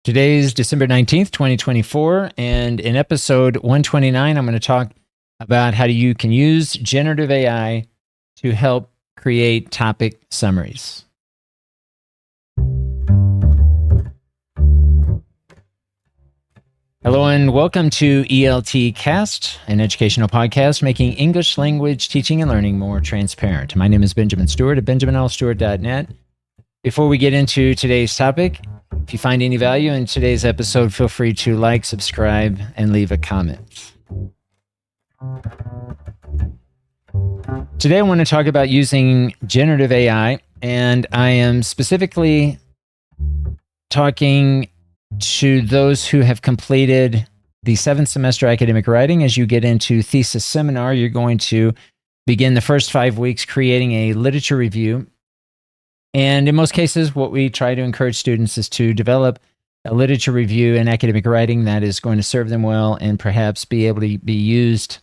Today's December 19th, 2024, and in episode 129, I'm going to talk about how you can use generative AI to help create topic summaries. Hello and welcome to ELT Cast, an educational podcast making English language teaching and learning more transparent. My name is Benjamin Stewart at benjaminlstewart.net. Before we get into today's topic, if you find any value in today's episode, feel free to like, subscribe, and leave a comment. Today I want to talk about using generative AI, and I am specifically talking to those who have completed the 7th semester academic writing. As you get into thesis seminar, you're going to begin the first 5 weeks creating a literature review. And in most cases, what we try to encourage students is to develop a literature review in academic writing that is going to serve them well and perhaps be able to be used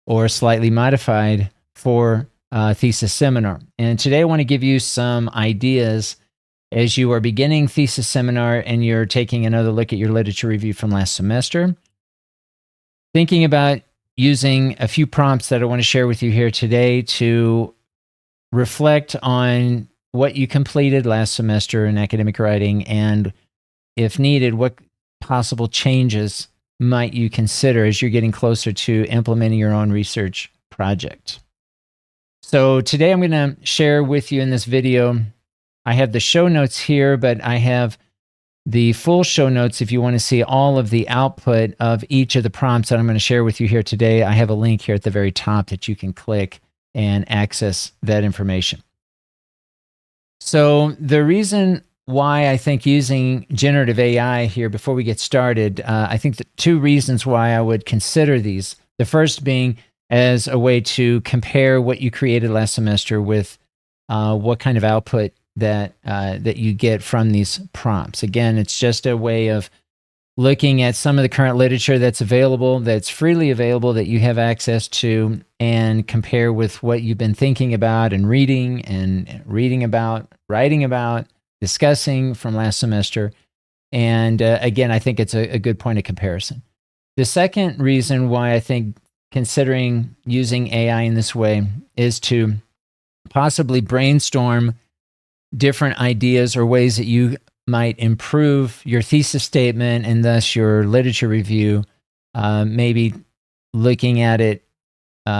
or slightly modified for a thesis seminar. And today I want to give you some ideas as you are beginning thesis seminar and you're taking another look at your literature review from last semester. Thinking about using a few prompts that I want to share with you here today to reflect on what you completed last semester in academic writing, and if needed, what possible changes might you consider as you're getting closer to implementing your own research project. So today I'm going to share with you in this video, I have the show notes here, but I have the full show notes if you want to see all of the output of each of the prompts that I'm going to share with you here today. I have a link here at the very top that you can click and access that information. So the reason why I think using generative AI here before we get started, I think the two reasons why I would consider these. The first being as a way to compare what you created last semester with what kind of output that you get from these prompts. Again, it's just a way of looking at some of the current literature that's available, that's freely available, that you have access to, and compare with what you've been thinking about and reading about, writing about, discussing from last semester. And again, I think it's a good point of comparison. The second reason why I think considering using AI in this way is to possibly brainstorm different ideas or ways that you might improve your thesis statement and thus your literature review, maybe looking at it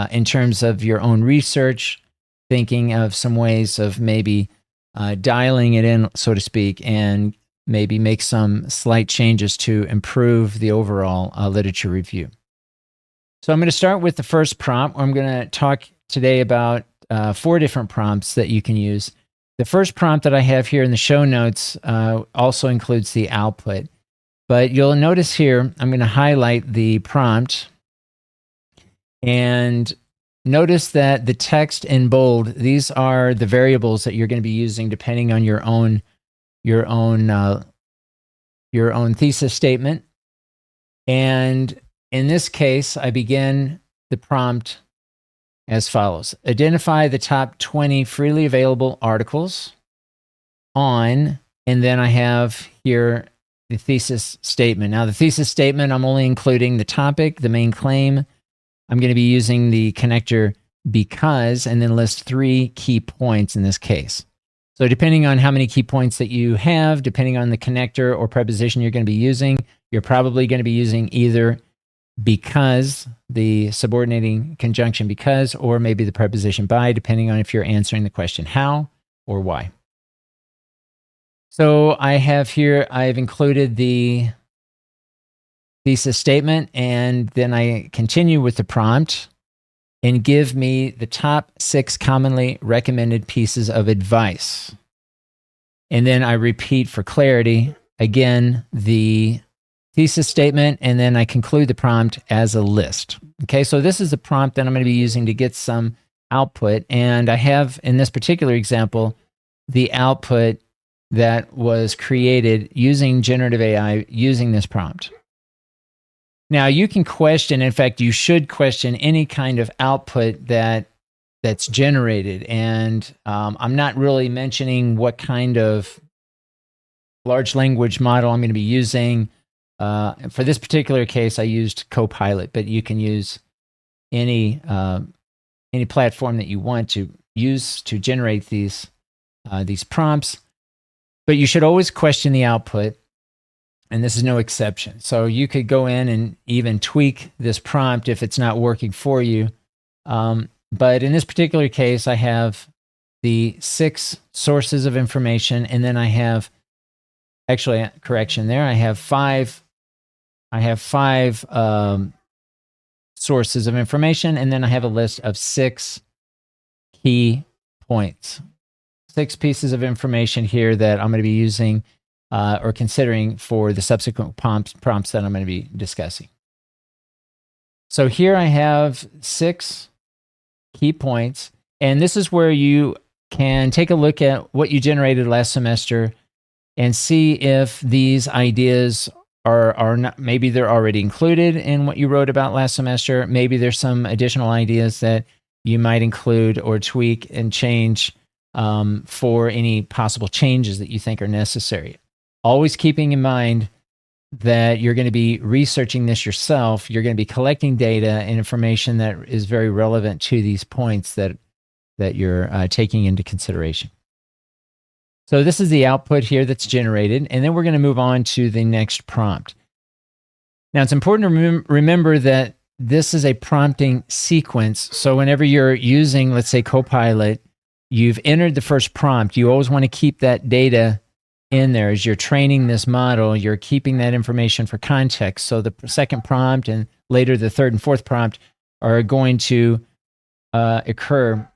in terms of your own research, thinking of some ways of maybe dialing it in, so to speak, and maybe make some slight changes to improve the overall literature review. So I'm going to start with the first prompt. I'm going to talk today about 4 different prompts that you can use. The first prompt that I have here in the show notes also includes the output. But you'll notice here, I'm going to highlight the prompt. And notice that the text in bold, these are the variables that you're going to be using depending on your own thesis statement. And in this case, I begin the prompt as follows. Identify the top 20 freely available articles on, and then I have here the thesis statement. Now, the thesis statement, I'm only including the topic, the main claim. I'm going to be using the connector because, and then list 3 key points in this case. So depending on how many key points that you have, depending on the connector or preposition you're going to be using, you're probably going to be using either because, the subordinating conjunction because, or maybe the preposition by, depending on if you're answering the question how or why. So I have here, I've included the thesis statement, and then I continue with the prompt and give me the top 6 commonly recommended pieces of advice. And then I repeat for clarity, again, the thesis statement, and then I conclude the prompt as a list. Okay, so this is the prompt that I'm going to be using to get some output. And I have, in this particular example, the output that was created using generative AI using this prompt. Now, you can question, in fact, you should question any kind of output that's generated. And I'm not really mentioning what kind of large language model I'm going to be using. For this particular case, I used Copilot, but you can use any platform that you want to use to generate these prompts. But you should always question the output, and this is no exception. So you could go in and even tweak this prompt if it's not working for you. But in this particular case, I have the 6 sources of information, and then I have, actually, correction there, I have 5 sources of information, and then I have a list of 6 key points. 6 pieces of information here that I'm going to be using or considering for the subsequent prompts that I'm going to be discussing. So here I have 6 key points, and this is where you can take a look at what you generated last semester and see if these ideas are not, maybe they're already included in what you wrote about last semester. Maybe there's some additional ideas that you might include or tweak and change for any possible changes that you think are necessary. Always keeping in mind that you're going to be researching this yourself. You're going to be collecting data and information that is very relevant to these points that you're taking into consideration. So this is the output here that's generated, and then we're going to move on to the next prompt. Now, it's important to remember that this is a prompting sequence. So whenever you're using, let's say, Copilot, you've entered the first prompt. You always want to keep that data in there. As you're training this model, you're keeping that information for context. So the second prompt and later the third and fourth prompt are going to occur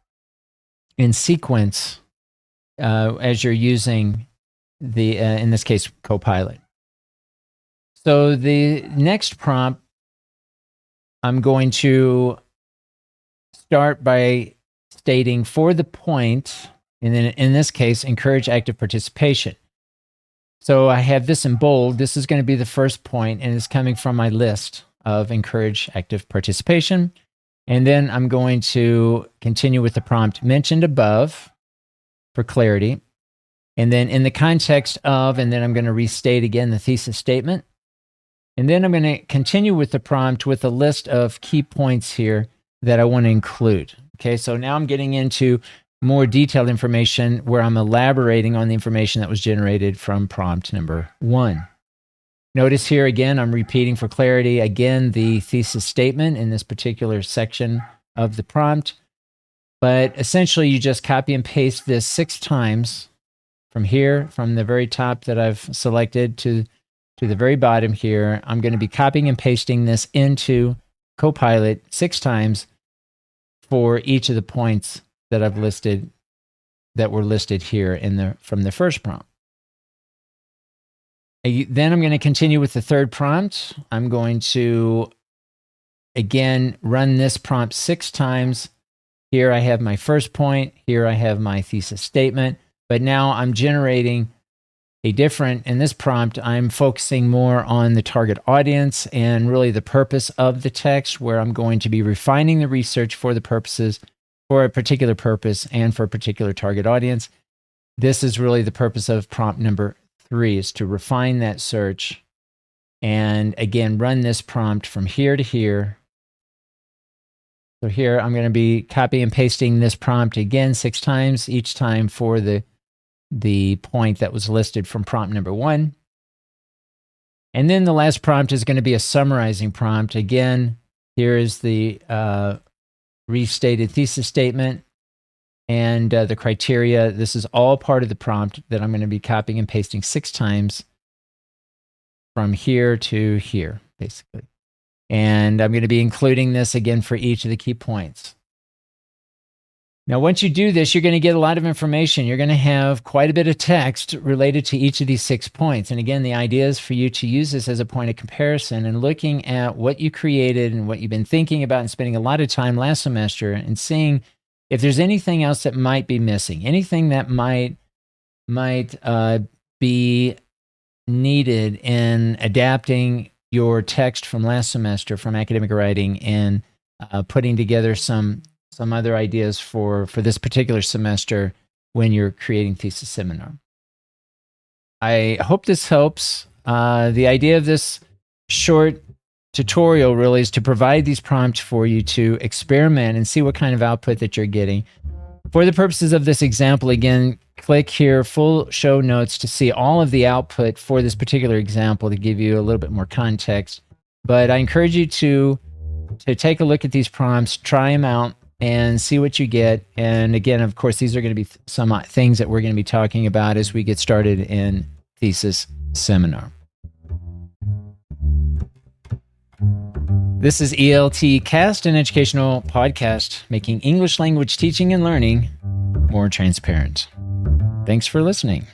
in sequence as you're using the, in this case, Copilot. So the next prompt, I'm going to start by stating for the point, and then in this case, encourage active participation. So I have this in bold. This is going to be the first point, and it's coming from my list of encourage active participation. And then I'm going to continue with the prompt mentioned above for clarity. And then in the context of, and then I'm going to restate again the thesis statement. And then I'm going to continue with the prompt with a list of key points here that I want to include. Okay, so now I'm getting into more detailed information where I'm elaborating on the information that was generated from prompt number 1. Notice here again, I'm repeating for clarity again the thesis statement in this particular section of the prompt. But essentially, you just copy and paste this 6 times from here, from the very top that I've selected to the very bottom here. I'm going to be copying and pasting this into Copilot 6 times for each of the points that I've listed, that were listed here from the first prompt. Then I'm going to continue with the third prompt. I'm going to, again, run this prompt 6 times. Here I have my first point. Here I have my thesis statement. But now I'm generating a different, in this prompt, I'm focusing more on the target audience and really the purpose of the text, where I'm going to be refining the research for the purposes, for a particular purpose and for a particular target audience. This is really the purpose of prompt number 3, is to refine that search and again run this prompt from here to here. So here I'm going to be copying and pasting this prompt again 6 times, each time for the point that was listed from prompt number 1. And then the last prompt is going to be a summarizing prompt. Again, here is the restated thesis statement and the criteria. This is all part of the prompt that I'm going to be copying and pasting 6 times from here to here, basically. And I'm going to be including this again for each of the key points. Now, once you do this, you're going to get a lot of information. You're going to have quite a bit of text related to each of these 6 points. And again, the idea is for you to use this as a point of comparison and looking at what you created and what you've been thinking about and spending a lot of time last semester and seeing if there's anything else that might be missing, anything that might be needed in adapting your text from last semester from academic writing and putting together some other ideas for this particular semester when you're creating thesis seminar. I hope this helps. The idea of this short tutorial really is to provide these prompts for you to experiment and see what kind of output that you're getting. For the purposes of this example, again, click here, full show notes, to see all of the output for this particular example to give you a little bit more context. But I encourage you to take a look at these prompts, try them out, and see what you get. And again, of course, these are going to be some things that we're going to be talking about as we get started in Thesis Seminar. This is ELT Cast, an educational podcast making English language teaching and learning more transparent. Thanks for listening.